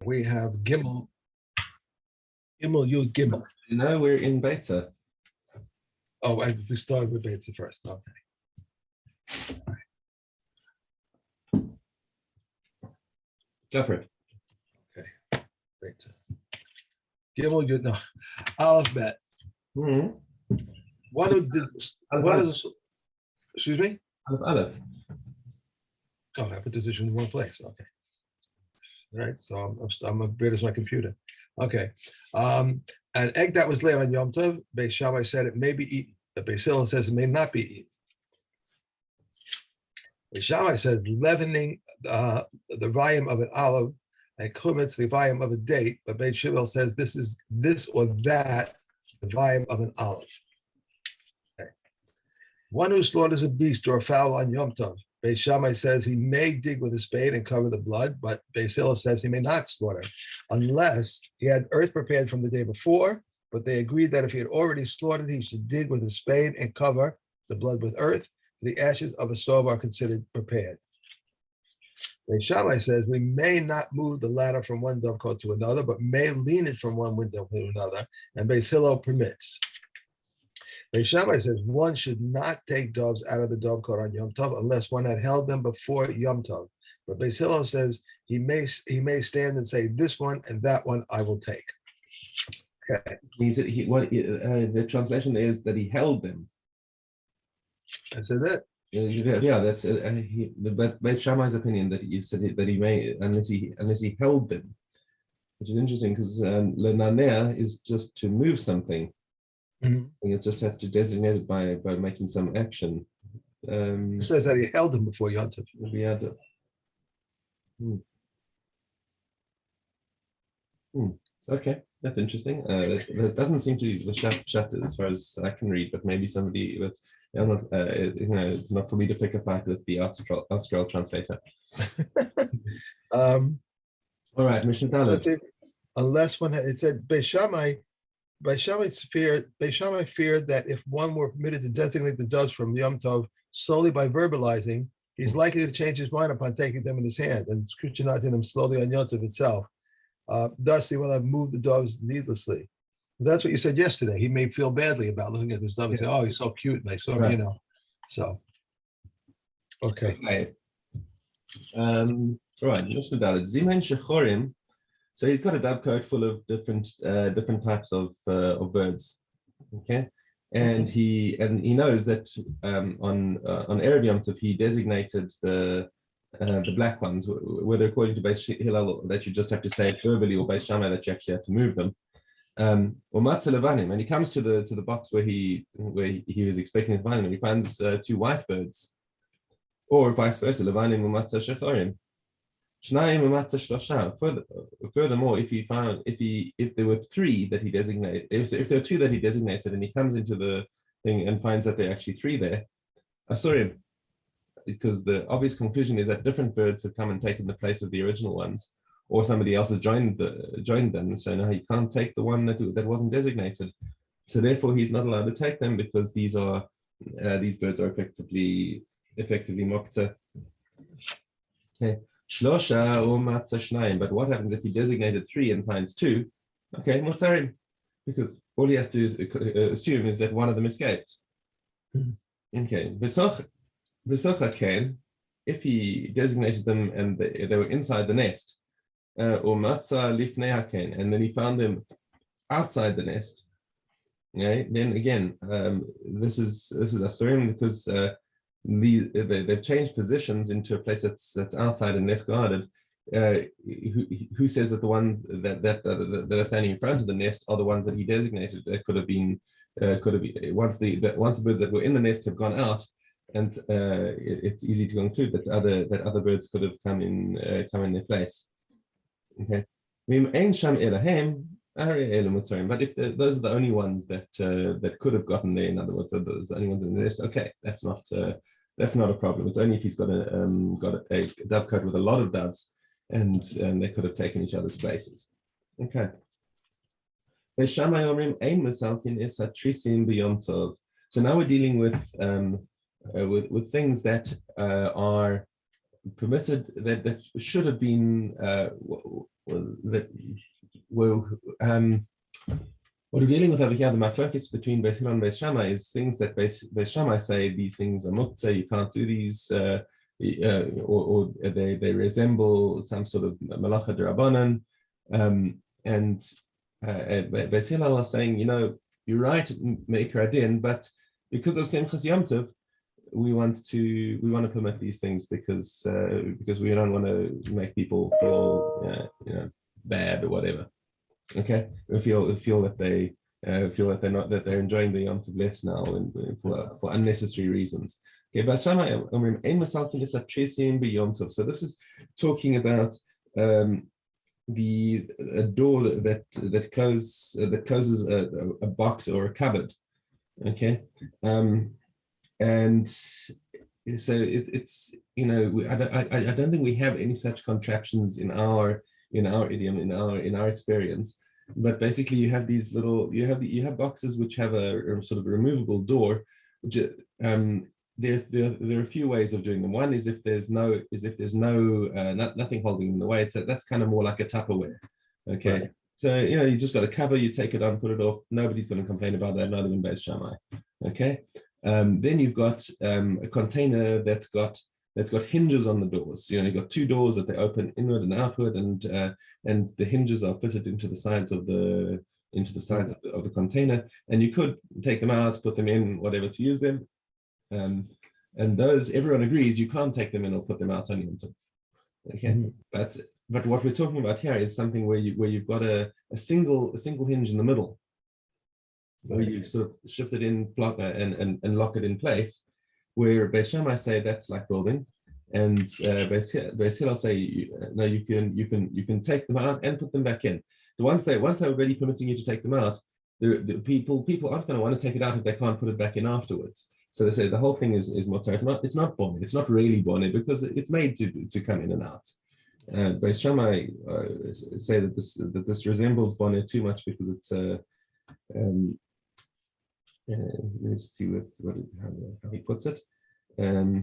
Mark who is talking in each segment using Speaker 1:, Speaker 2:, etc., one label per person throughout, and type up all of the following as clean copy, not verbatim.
Speaker 1: We have Gimel Yud Gimel.
Speaker 2: No, we're in Beitzah.
Speaker 1: Oh, we started with Beitzah first. Okay.
Speaker 2: Go for it.
Speaker 1: Okay. Beitzah. Gimel Yud, no. Aleph Bet.
Speaker 2: Mm-hmm.
Speaker 1: One who did, excuse me?
Speaker 2: Aleph.
Speaker 1: Oh, I put this issue in one place. Okay. All right. So I'm as bad as my computer. Okay. An egg that was laid on Yom Tov, Beis Shammai said it may be eaten. The Beis Hillel says it may not be eaten. Beis Shammai says leavening the volume of an olive and chametz the volume of a date. But Beis Hillel says this is this or that the volume of an olive. Okay. One who slaughters a beast or a fowl on Yom Tov, Beis Shammai says he may dig with a spade and cover the blood, but Beis Hillel says he may not slaughter unless he had earth prepared from the day before. But they agreed that if he had already slaughtered, he should dig with a spade and cover the blood with earth. The ashes of a stove are considered prepared. Beis Shammai says we may not move the ladder from one dovecote to another, but may lean it from one window to another, and Beis Hillel permits. Beis Shammai says one should not take doves out of the dovecote on Yom Tov unless one had held them before Yom Tov. But Beis Hillel says he may stand and say this one and that one I will take. Okay.
Speaker 2: The translation is that he held them.
Speaker 1: That's it.
Speaker 2: Yeah, that's but Beis Shammai's opinion that you said that he may unless he held them, which is interesting because lenanea is just to move something.
Speaker 1: Mm-hmm.
Speaker 2: And you just have to designate it by making some action.
Speaker 1: It says that he held them before Yom Tov.
Speaker 2: We had. Okay, that's interesting. That doesn't seem to be the shat as far as I can read, but maybe somebody that's not, it's not for me to pick a fight with the Artscroll translator. All right, Mishna Dalet.
Speaker 1: Unless one, it said Beis Shammai feared that if one were permitted to designate the doves from Yom Tov solely by verbalizing, he's likely to change his mind upon taking them in his hand and scrutinizing them slowly on Yom Tov itself. Thus, he will have moved the doves needlessly. That's what you said yesterday. He may feel badly about looking at this dove and say, "Oh, he's so cute," and I saw him, So, okay.
Speaker 2: All right, Mishna Dalet. Zimen shechorim. So he's got a dovecote full of different types of birds. Okay, and he knows that on Erev Yom Tov he designated the black ones, whether according to Beis Hillel that you just have to say it verbally, or Beis Shammai that you actually have to move them. Or Matzah Levanim, and he comes to the box where he was expecting to find them, and he finds two white birds, or vice versa, Levanim or Matzah Shechorim. Furthermore, if there were three that he designated, if there are two that he designated, and he comes into the thing and finds that there are actually three there, Asurim, because the obvious conclusion is that different birds have come and taken the place of the original ones, or somebody else has joined them. So now he can't take the one that wasn't designated. So therefore, he's not allowed to take them because these birds are effectively moktzah. Okay. Shlosha or matzah shnayim. But what happens if he designated three and finds two? Okay, mutarim, because all he has to assume is that one of them escaped. Okay, v'socha ken, if he designated them and they were inside the nest, or matzah lifnei haken, and then he found them outside the nest. Okay, then again, this is asurim because they've changed positions into a place that's outside and less guarded. Who says that the ones that are standing in front of the nest are the ones that he designated? That could have been once the birds that were in the nest have gone out, and it's easy to conclude that other birds could have come in their place. Okay, but if those are the only ones that could have gotten there, in other words, those are the only ones in the nest. Okay, that's not a problem. It's only if he's got a dovecote with a lot of doves, and they could have taken each other's places. Okay. So now we're dealing with things that are permitted that should have been what we're dealing with over here, my focus between Beis Hillel and Beis Shammai is things that Beis Shammai say these things are muktzah, you can't do these, or they resemble some sort of malacha d'Rabbanan, and Beis Hillel are saying, you're right, Meikar Adin, but because of Simchas Yom Tov, we want to permit these things because we don't want to make people feel bad or whatever. Okay, we feel that they're enjoying the Yom Tov less now and for unnecessary reasons. Okay, but Shammai so this is talking about the door that closes a box or a cupboard. Okay, and so it's I don't think we have any such contraptions in our idiom, in our experience. But basically, you have these little you have boxes which have a sort of a removable door, which there are a few ways of doing them. One is if there's no nothing holding in the way. That's kind of more like a Tupperware. Okay. Right. So you just got a cover, you take it on, put it off. Nobody's going to complain about that, not even Beis Shammai. Okay. Then you've got a container that's got hinges on the doors. You've got two doors that they open inward and outward, and the hinges are fitted into the sides of the container. And you could take them out, put them in, whatever to use them. And those, everyone agrees, you can't take them in or put them out on Yom Tov. Okay, mm-hmm. But what we're talking about here is something where you've got a single hinge in the middle, where you sort of shift it in, block and lock it in place. Where Beis Shammai say that's like building, and Beis Hillel say no, you can take them out and put them back in. So once they're already permitting you to take them out, the people aren't going to want to take it out if they can't put it back in afterwards. So they say the whole thing is mutar. It's not bonnet. It's not really bonnet because it's made to come in and out. Beis Shammai say that this resembles bonnet too much because it's let's see how he puts it. So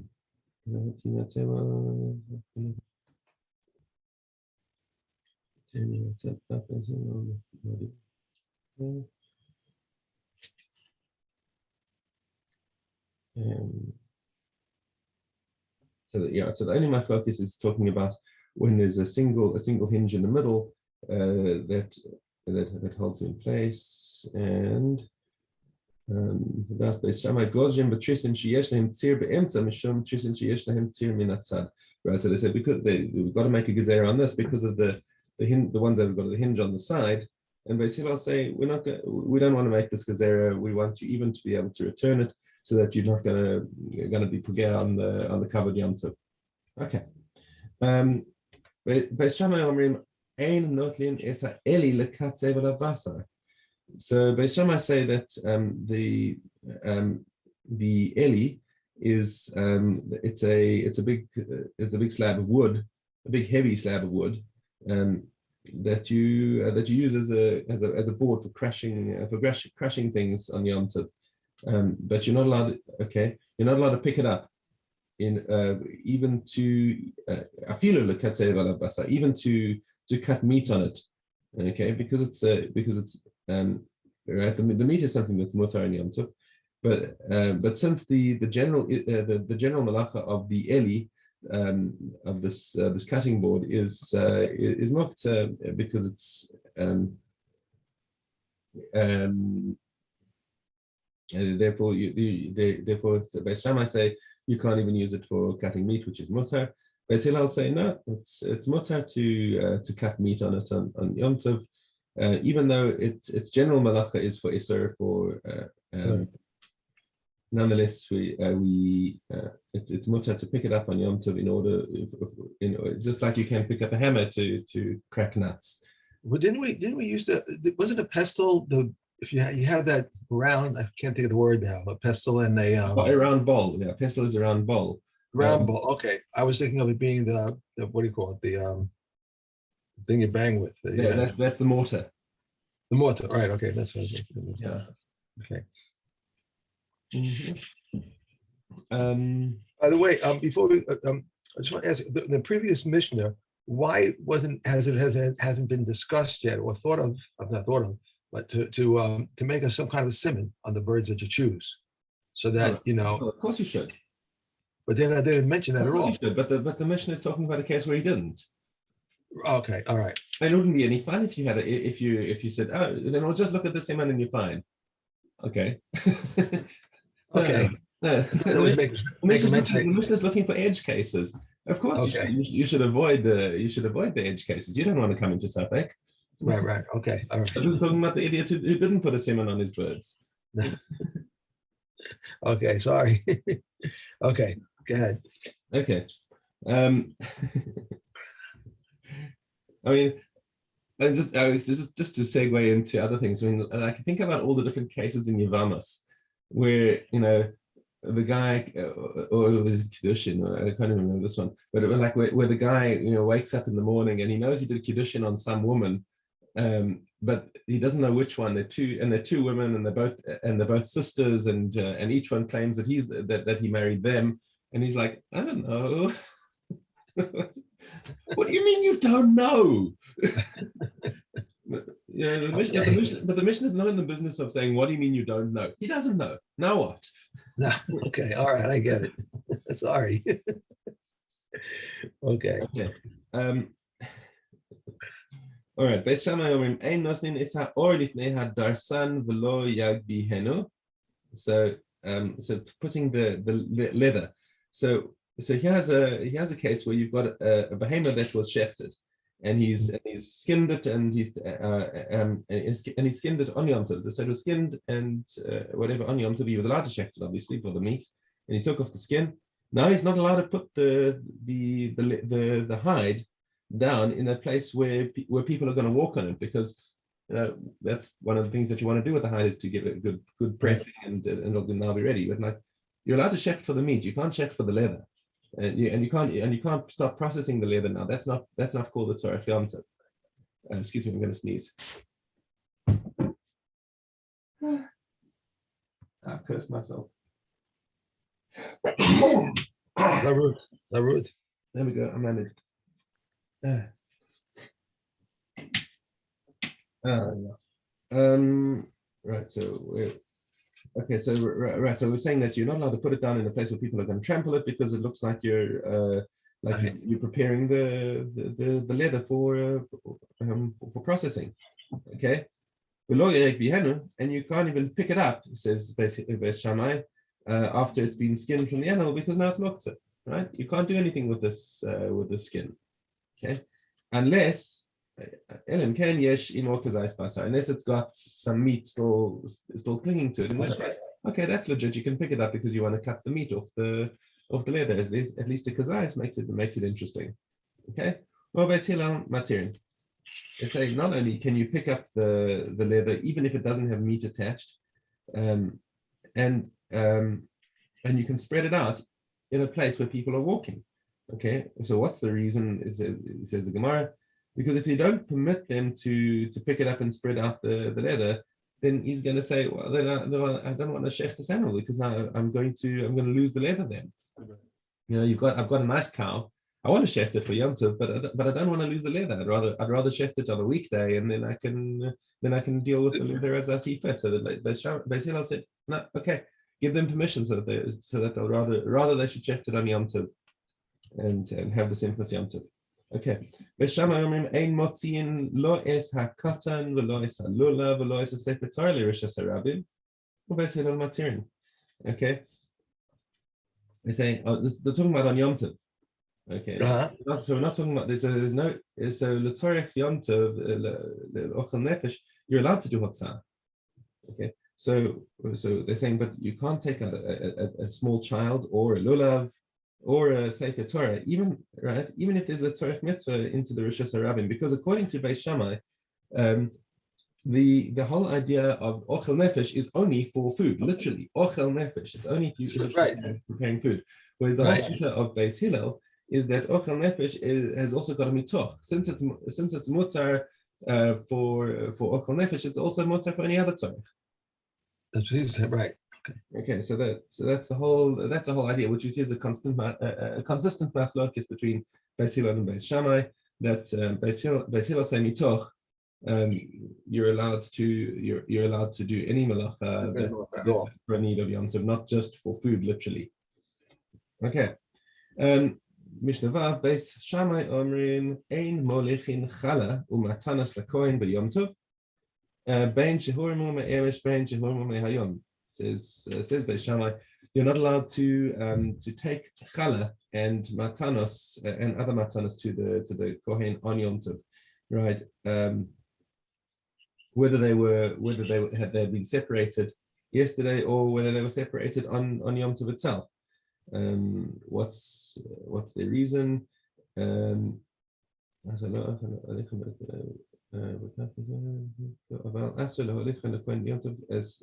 Speaker 2: the only my focus is talking about when there's a single hinge in the middle that holds in place, and right, so they said because we've got to make a gezerah on this because of the one that have got the hinge on the side, and basically I'll say we don't want to make this gezerah. We want you even to be able to return it so that you're not going to be pugea on the covered Yom Tov. Okay. Beis Shammai omrim ein notlin esa eli lekatze v'lavasar. So Beis Shammai say that the eli is it's a big slab of wood, a big heavy slab of wood that you use as a board for crushing things on Yom Tov. But you're not allowed. Okay, you're not allowed to pick it up in even to even to cut meat on it. Okay, because it's right. The meat is something that's mutar in Yom Tov, but since the general malacha of the eli of this cutting board is not because it's therefore Beis Shammai say you can't even use it for cutting meat, which is mutar. Beis Hillel say no, it's mutar to cut meat on it on Yom Tov, even though its general malacha is for iser for nonetheless it's mutar to pick it up on Yom Tov in order just like you can pick up a hammer to crack nuts.
Speaker 1: Well, didn't we use wasn't a pestle if you have that round, I can't think of the word now, but pestle and a
Speaker 2: round bowl. Yeah, pestle is a round bowl.
Speaker 1: Round bowl. Okay, I was thinking of it being the what do you call it? The thing you bang with.
Speaker 2: That's the mortar.
Speaker 1: The mortar, right? Okay, that's what I was thinking.
Speaker 2: Yeah.
Speaker 1: Okay.
Speaker 2: Mm-hmm.
Speaker 1: By the way, before we, I just want to ask you, the previous Mishna why hasn't been discussed yet or thought of, not thought of, but to make us some kind of simon on the birds that you choose, so that
Speaker 2: Well, of course you should.
Speaker 1: But then I didn't mention that
Speaker 2: Of
Speaker 1: at
Speaker 2: course
Speaker 1: all.
Speaker 2: you should. But the Mishnah is talking about a case where he didn't.
Speaker 1: Okay, all right.
Speaker 2: And it wouldn't be any fun if you had if you said, oh, then we'll just look at the simon and you're fine. Okay.
Speaker 1: Okay.
Speaker 2: The Mishnah is looking for edge cases. Of course,
Speaker 1: okay.
Speaker 2: you should avoid the edge cases. You don't want to come into Suffolk.
Speaker 1: Right. Okay. All right.
Speaker 2: I was talking about the idiot who didn't put a simon on his birds.
Speaker 1: Okay, sorry. Okay, go ahead.
Speaker 2: Okay. I mean, and just to segue into other things. I mean, I can think about all the different cases in Yavamas where the guy, or it was Kiddushin, I can't even remember this one, but it was like where the guy wakes up in the morning and he knows he did Kiddushin on some woman, but he doesn't know which one. They're two women, and they're both sisters, and each one claims that that he married them, and he's like, I don't know. What do you mean you don't know? But the Mishnah is not in the business of saying, what do you mean you don't know? He doesn't know. Now what?
Speaker 1: No, okay, all right, I get it. Sorry. Okay.
Speaker 2: All right. Beis Shammai omrim ein nosnin es ha'or lifnei hadarsan v'lo yagbihenu. So putting the leather. So he has a case where you've got a behemoth that was shefted, and he's skinned it, and he's skinned it on Yom Tov. So it was skinned and whatever on Yom Tov. He was allowed to shecht it, obviously, for the meat, and he took off the skin. Now he's not allowed to put the hide down in a place where people are going to walk on it, because that's one of the things that you want to do with the hide, is to get a good pressing, and it'll now be ready. But like, you're allowed to shecht for the meat, you can't shecht for the leather. And you can't start processing the leather now. That's not called the tzorech yom tov. Excuse me, I'm going to sneeze. I've cursed myself.
Speaker 1: Larut.
Speaker 2: There we go. I'm landed. Right. So we're saying that you're not allowed to put it down in a place where people are going to trample it, because it looks like you're preparing the leather for processing. Okay, and you can't even pick it up, says Beis Shammai, after it's been skinned from the animal, because now it's moktzah, right? You can't do anything with this skin. Okay, unless it's got some meat still clinging to it. In which case, okay, that's legit. You can pick it up because you want to cut the meat off the leather. At least the kazayis makes it interesting. Okay. Well, Beis Hillel matirin. They say not only can you pick up the leather even if it doesn't have meat attached, and you can spread it out in a place where people are walking. Okay. So what's the reason? It says the Gemara. Because if you don't permit them to pick it up and spread out the leather, then he's going to say, well, then I don't want to shecht this animal, because now I'm going to lose the leather then. I've got a nice cow. I want to shecht it for Yom Tov, but I don't want to lose the leather. I'd rather shecht it on a weekday, and then I can deal with the leather as I see fit. So that Beis Hillel said, no, okay, give them permission so that they'll rather they should shecht it on Yom Tov and have the simchas Yom Tov. Okay. Beis Shammai omrim ein motziin lo es hakatan v'lo es halula v'lo es hasefer Torah l'rishas harabim u'beis Hillel matirin. Okay. They're saying they're talking about on Yom Tov. Okay. So we're not talking about this. So l'tzorech Yom Tov l'ochel nefesh, you're allowed to do hotzah. Okay. So they're saying, but you can't take a small child or a lulav or a Sefer Torah, even if there's a tzorech mitzvah into the Rishas Harabim, because according to Beis Shammai, the whole idea of ochel nefesh is only for food, literally ochel nefesh. It's only if you're preparing food. Whereas the whole idea of Beis Hillel is that ochel nefesh has also got a mitoch. Since it's mutar for ochel nefesh, it's also mutar for any other tzorech.
Speaker 1: That's what he said, right?
Speaker 2: Okay, so that's the whole idea, which you see as a consistent machlokes between Beis Hillel and Beis Shammai. that Beis Hillel say mitoch, you're allowed to do any malacha
Speaker 1: At all.
Speaker 2: for a need of Yom Tov, not just for food, literally. Okay. Mishna Vav, Beis Shammai Omrin Ein Molichin Chala Umatanas LaKohen BeYom Tov Bein Shehurmu Me'eresh Bein Shehurmu Me'hayom. Says Beis Shammai, you're not allowed to take challah and matanos and other matanos to the kohen on Yom Tov, right? Whether they had been separated yesterday or whether they were separated on Yom Tov itself. What's the reason?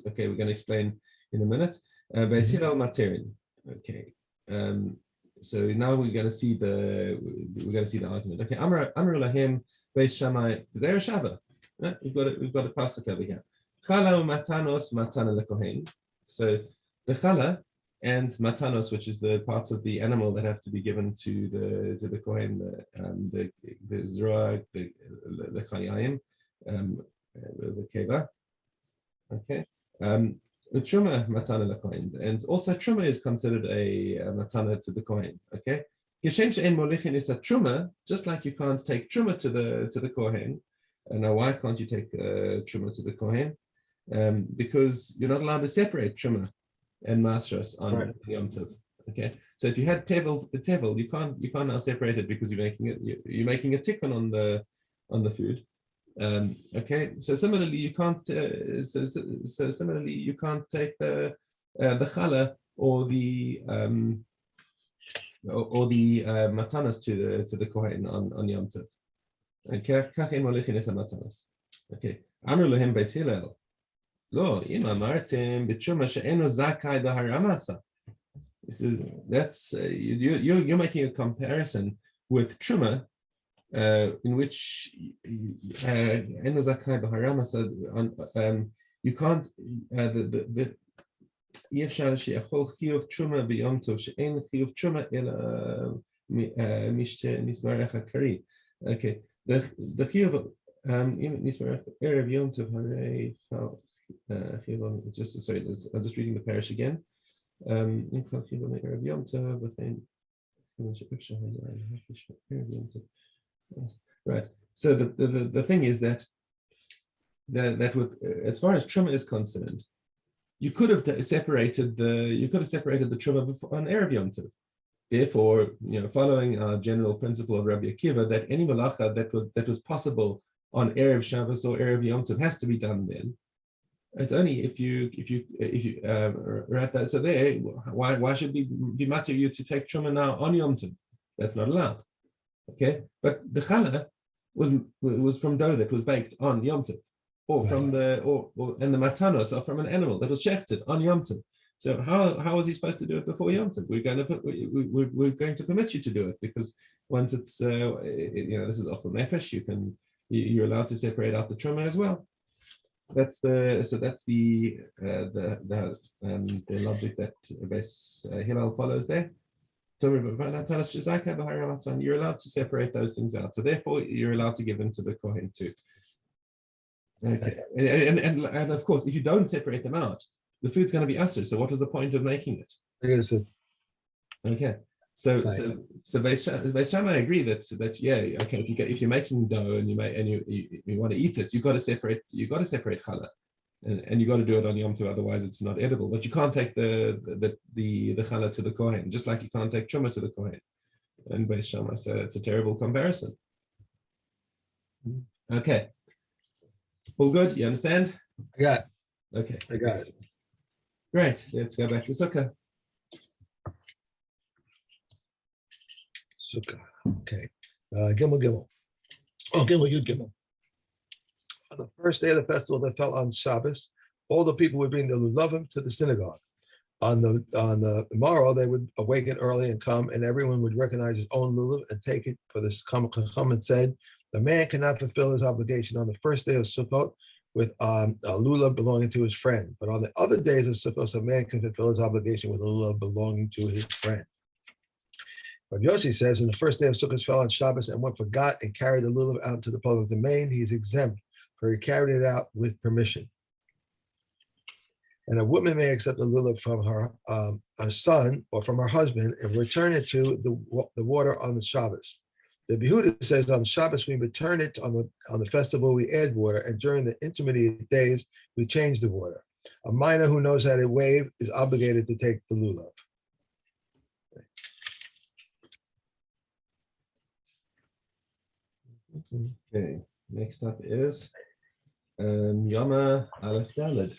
Speaker 2: Okay, we're going to explain in a minute. Beis Hillel materin. Okay. So now we're going to see the argument. Okay, Amar Lahim Beis Shammai Zera Shava. We've got a pasuk over here. Chala matanos matana lekohen. So the chala and matanos, which is the parts of the animal that have to be given to the kohen, the zroa, the chayayim, the keva. Okay. The truma matana lekohen, and also truma is considered a matana to the kohen. Okay. Geshem she'en molichin is a truma, just like you can't take truma to the kohen. And now, why can't you take truma to the kohen? Because you're not allowed to separate truma and masras on Yom Tov. Okay, so if you had tevel, you can't now separate it because you're making a tikkun on the food. Okay, so similarly you can't similarly you can't take the challah or the matanas to the kohen on Yom Tov. Okay, okay. Amru lahem Beis Hillel. Lo, im amartem b'truma she'eno zakai b'haramasa. That's you're making a comparison with truma, in which eno zakai b'haramasa. You can't the yefshar she'achol chiyuv truma b'yom tov she'en chiyuv truma ela mismarech hakari. Okay. The chiyuv erev Yom Tov harei just sorry, I'm just reading the parish again. Right. So the thing is that with as far as truma is concerned, you could have separated the truma before, on erev Yom Tov. Therefore, following our general principle of Rabbi Akiva, that any malacha that was possible on erev Shabbos or erev Yom Tov has to be done then. It's only if you write that. So there, why should we be matter you to take truma now on Yom Tov? That's not allowed. Okay, but the challah was from dough that was baked on Yom Tov, or from and the matanos are from an animal that was shechted on Yom Tov. So how was he supposed to do it before Yom Tov? We're going to permit you to do it because once it's this is off the nefesh, you're allowed to separate out the truma as well. That's the logic that Beis Hillel follows there. You're allowed to separate those things out. So therefore, you're allowed to give them to the kohen too. Okay, and of course, if you don't separate them out, the food's going to be usher. So what was the point of making it? Okay. So Beis Shammai agree that okay, if you're making dough and you want to eat it, you got to separate challah, and you got to do it on Yom Tov, otherwise it's not edible. But you can't take the challah to the kohen, just like you can't take truma to the kohen. And Beis Shammai said it's a terrible comparison. Okay, all good. You understand?
Speaker 1: I got it.
Speaker 2: Okay,
Speaker 1: I got it.
Speaker 2: Great. Let's go back to Sukkah.
Speaker 1: Sukkah. Okay. Gimel. Oh, Gimel, Yud Gimel. On the first day of the festival that fell on Shabbos, all the people would bring the lulavim to the synagogue. On the morrow, they would awaken early and come, and everyone would recognize his own lulav and take it. For this Chacham and said, the man cannot fulfill his obligation on the first day of Sukkot with a lulav belonging to his friend, but on the other days of Sukkot, a man can fulfill his obligation with a lulav belonging to his friend. But Yossi says, in the first day of Sukkot fell on Shabbos and one forgot and carried the lulav out into the public domain, he is exempt, for he carried it out with permission. And a woman may accept the lulav from her son or from her husband and return it to the water on the Shabbos. The Behuda says on Shabbos we return it, on the festival we add water, and during the intermediate days we change the water. A minor who knows how to wave is obligated to take the lulav.
Speaker 2: Okay, next up is Yoma Aleph Daled.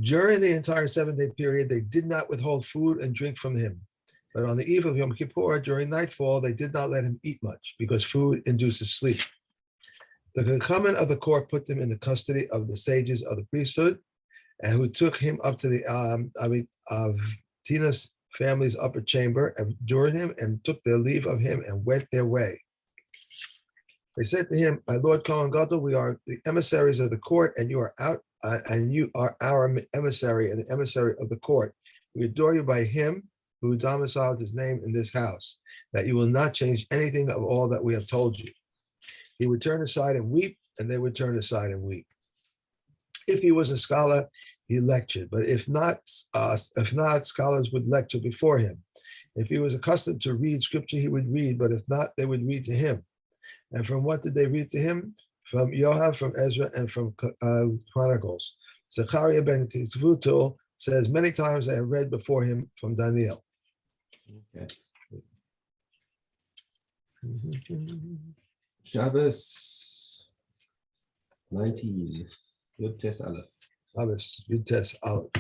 Speaker 1: During the entire 7-day period, they did not withhold food and drink from him. But on the eve of Yom Kippur, during nightfall, they did not let him eat much, because food induces sleep. The Kakaman of the court put him in the custody of the sages of the priesthood, and who took him up to the Tina's family's upper chamber, and adored him, and took their leave of him, and went their way. They said to him, "My Lord Kohen Gadol, we are the emissaries of the court, and you are our emissary and the emissary of the court. We adore you by him who domiciled his name in this house, that you will not change anything of all that we have told you." He would turn aside and weep, and they would turn aside and weep. If he was a scholar, he lectured, but if not, scholars would lecture before him. If he was accustomed to read scripture, he would read, but if not, they would read to him. And from what did they read to him? From Yohav, from Ezra, and from Chronicles. Zechariah ben Kizvutul says many times I have read before him from Daniel.
Speaker 2: Okay. Shabbos 19. Yud Tes Aleph.
Speaker 1: Shabbos, Yud Tes Aleph.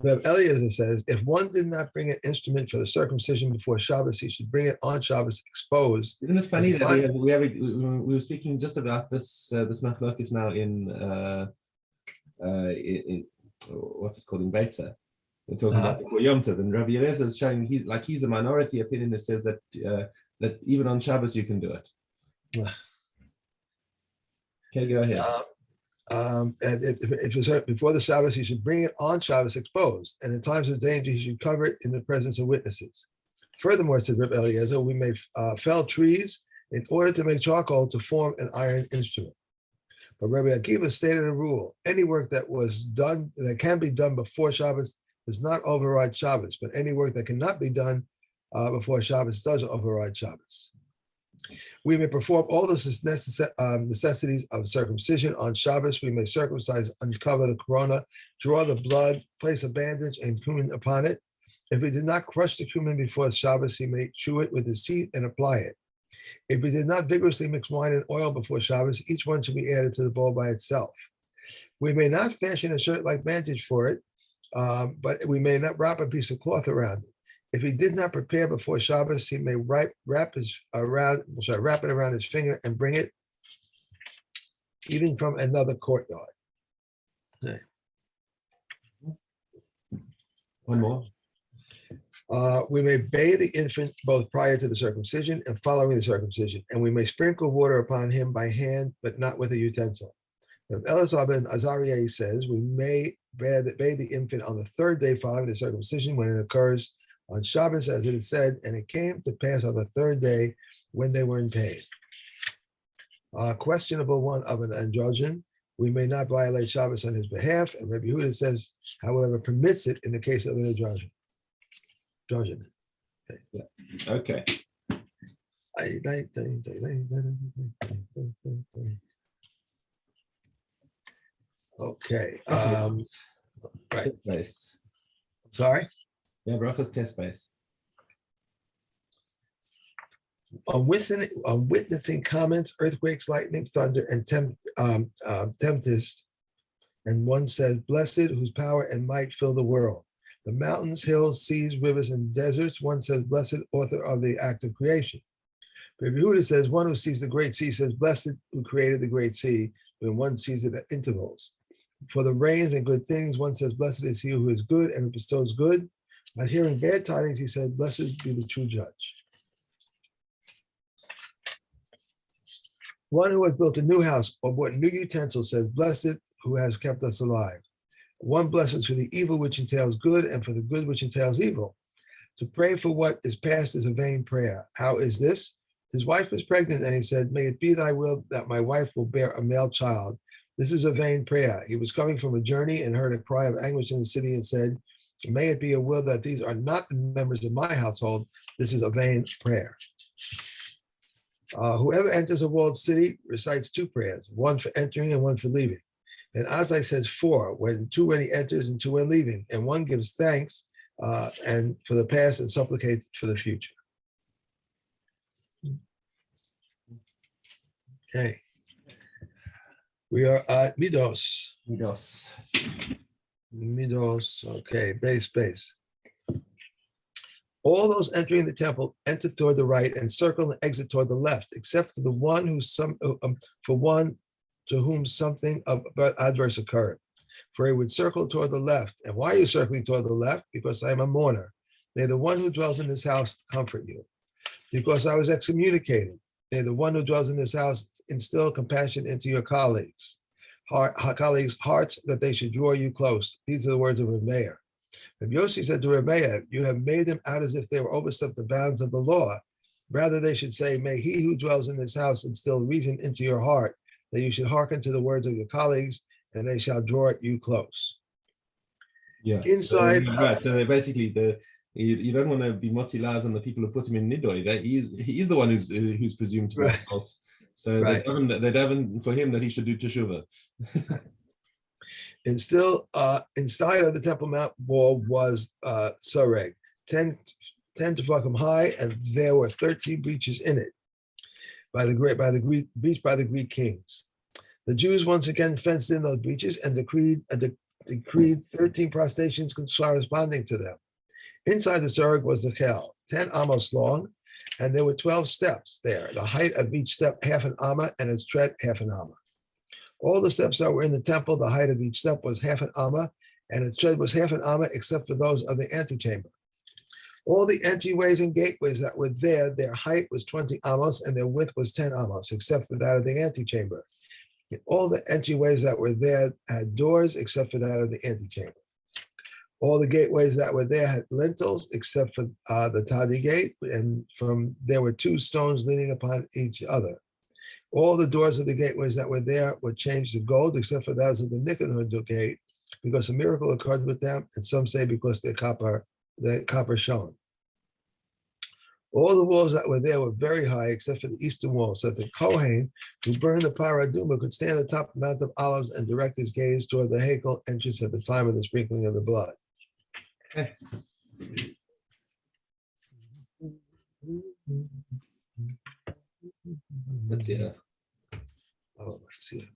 Speaker 1: Reb Eliezer says, if one did not bring an instrument for the circumcision before Shabbos, he should bring it on Shabbos exposed.
Speaker 2: Isn't it funny that we were speaking just about this machlokes now in what's it called, in Beitzah? We're talking about before Yom Tov, and Rabbi Eliezer is showing he's the minority opinion that says that that even on Shabbos you can do it. Okay, go ahead.
Speaker 1: And if it's before the Shabbos, he should bring it on Shabbos exposed, and in times of danger, he should cover it in the presence of witnesses. Furthermore, said Reb Eliezer, we may fell trees in order to make charcoal to form an iron instrument. But Rabbi Akiva stated a rule: any work that can be done before Shabbos does not override Shabbos, but any work that cannot be done before Shabbos does override Shabbos. We may perform all the necessities of circumcision on Shabbos. We may circumcise, uncover the corona, draw the blood, place a bandage and cumin upon it. If we did not crush the cumin before Shabbos, he may chew it with his teeth and apply it. If we did not vigorously mix wine and oil before Shabbos, each one should be added to the bowl by itself. We may not fashion a shirt-like bandage for it, but we may not wrap a piece of cloth around it. If he did not prepare before Shabbos, he may wrap it around his finger and bring it even from another courtyard. Okay.
Speaker 2: One more.
Speaker 1: We may bathe the infant both prior to the circumcision and following the circumcision, and we may sprinkle water upon him by hand, but not with a utensil. Elazar ben Azariah says we may bathe the infant on the 3rd day following the circumcision when it occurs on Shabbos, as it is said, and it came to pass on the 3rd day when they were in pain. Questionable one of an androgen, we may not violate Shabbos on his behalf, and Rabbi Yehuda says, however, permits it in the case of an androgen.
Speaker 2: Okay.
Speaker 1: Okay. Right.
Speaker 2: Nice.
Speaker 1: Sorry?
Speaker 2: Yeah, brachas test base.
Speaker 1: On witnessing comets, earthquakes, lightning, thunder, and tempest, and one says, blessed whose power and might fill the world. The mountains, hills, seas, rivers, and deserts, one says, blessed author of the act of creation. Rabbi Yehuda says, one who sees the great sea says, blessed who created the great sea, when one sees it at intervals. For the rains and good things, one says, blessed is he who is good and who bestows good. On hearing bad tidings, he said, blessed be the true judge. One who has built a new house or bought new utensils says, blessed who has kept us alive. One blesses for the evil which entails good and for the good which entails evil. To pray for what is past is a vain prayer. How is this? His wife was pregnant, and he said, may it be thy will that my wife will bear a male child. This is a vain prayer. He was coming from a journey and heard a cry of anguish in the city and said, may it be a will that these are not the members of my household. This is a vain prayer. Whoever enters a walled city recites two prayers, one for entering and one for leaving. And Azai says four, when he enters and two when leaving. And one gives thanks and for the past and supplicates for the future. Okay. We are at Midos. Midos, okay, base. All those entering the temple enter toward the right and circle and exit toward the left, except for the one for one to whom something adverse occurred. For he would circle toward the left. And why are you circling toward the left? Because I am a mourner. May the one who dwells in this house comfort you. Because I was excommunicated. May the one who dwells in this house instill compassion into your colleagues' hearts, that they should draw you close. These are the words of a mayor. And Yossi said to Rebbeah, you have made them out as if they were overstepped the bounds of the law. Rather, they should say, may he who dwells in this house instill reason into your heart, that you should hearken to the words of your colleagues, and they shall draw you close.
Speaker 2: Yeah.
Speaker 1: Inside.
Speaker 2: Right. So basically, you don't want to be motzi laz on the people who put him in nidoi. That he's the one who's presumed to be
Speaker 1: Right.
Speaker 2: fault. So
Speaker 1: Right.
Speaker 2: they daven for him that he should do teshuvah.
Speaker 1: And still inside of the Temple Mount wall was Sareg, 10 tefachim high, and there were 13 breaches in it by the Greek kings. The Jews once again fenced in those breaches and decreed 13 prostrations corresponding to them. Inside the Sareg was the Kel, 10 amos long, and there were 12 steps there. The height of each step half an amma, and its tread half an amma. All the steps that were in the temple, the height of each step was half an amma, and its tread was half an amma, except for those of the antechamber. All the entryways and gateways that were there, their height was 20 amos, and their width was 10 amos, except for that of the antechamber. And all the entryways that were there had doors, except for that of the antechamber. All the gateways that were there had lintels, except for the Tadi gate, and from there were 2 stones leaning upon each other. All the doors of the gateways that were there were changed to gold, except for those of the Nicanor gate, because a miracle occurred with them, and some say because the copper shone. All the walls that were there were very high, except for the eastern wall, so that the Kohen, who burned the paraduma, could stand at the top of the Mount of Olives and direct his gaze toward the Hakel entrance at the time of the sprinkling of the blood.
Speaker 2: Let's see.
Speaker 1: Let's see.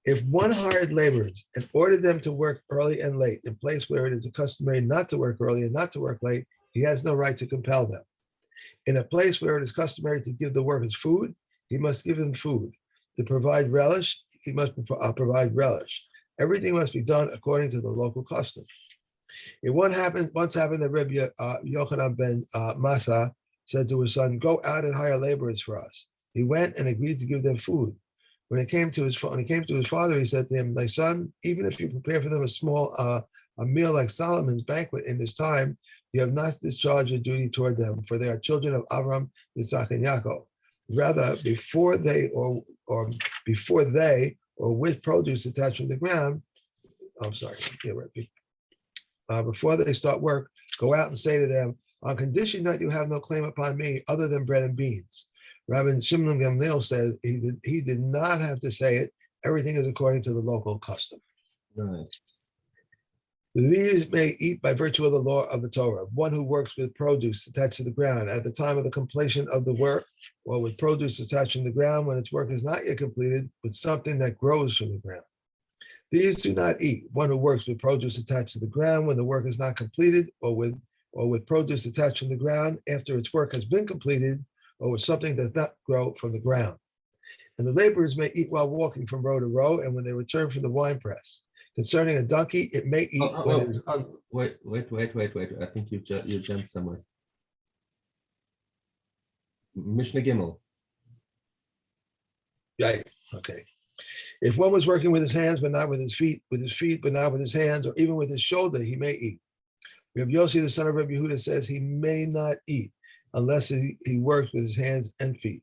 Speaker 1: If one hired laborers and ordered them to work early and late in a place where it is customary not to work early and not to work late, he has no right to compel them. In a place where it is customary to give the workers food, he must give them food. To provide relish, he must provide relish. Everything must be done according to the local custom. It once happened that Rebbe Yochanan ben Masa said to his son, "Go out and hire laborers for us." He went and agreed to give them food. When he came to his father, he said to him, "My son, even if you prepare for them a small a meal like Solomon's banquet in this time, you have not discharged your duty toward them, for they are children of Avram, Yitzhak, and Yaakov. Rather, before they or with produce attached from the ground, before they start work, go out and say to them, on condition that you have no claim upon me other than bread and beans." Rabbi Shimon Gamliel says he did not have to say it. Everything is according to the local custom.
Speaker 2: Right.
Speaker 1: These may eat by virtue of the law of the Torah. One who works with produce attached to the ground at the time of the completion of the work, or with produce attached to the ground when its work is not yet completed, with something that grows from the ground. These do not eat. One who works with produce attached to the ground when the work is not completed, or with produce attached from the ground after its work has been completed, or with something that does not grow from the ground. And the laborers may eat while walking from row to row, and when they return from the winepress. Concerning a donkey, it may eat when it is
Speaker 2: Wait. I think you jumped somewhere. Mishna Gimel.
Speaker 1: Right. Okay. If one was working with his hands, but not with his feet, but not with his hands, or even with his shoulder, he may eat. Rabbi Yossi, the son of Rabbi Yehuda, says he may not eat unless he works with his hands and feet.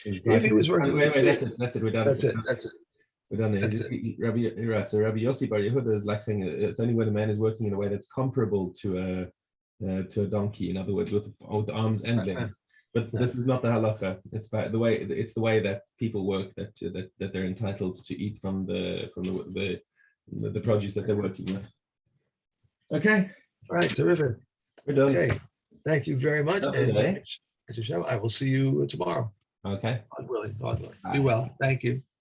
Speaker 2: It's
Speaker 1: If he was working
Speaker 2: wait,
Speaker 1: with
Speaker 2: that's
Speaker 1: feet,
Speaker 2: it. That's it. We're done.
Speaker 1: that's it.
Speaker 2: We're done there.
Speaker 1: That's
Speaker 2: Rabbi, you're right. So Rabbi Yossi Bar Yehuda is like saying it's only when a man is working in a way that's comparable to a donkey. In other words, with arms and legs. But this is not the halacha. It's by the way. It's the way that people work that they're entitled to eat from the produce that they're working with. Okay.
Speaker 1: All right, terrific.
Speaker 2: We're done.
Speaker 1: Okay, thank you very much.
Speaker 2: Okay.
Speaker 1: And I will see you tomorrow.
Speaker 2: Okay.
Speaker 1: God willing.
Speaker 2: Bye.
Speaker 1: Be well. Thank you.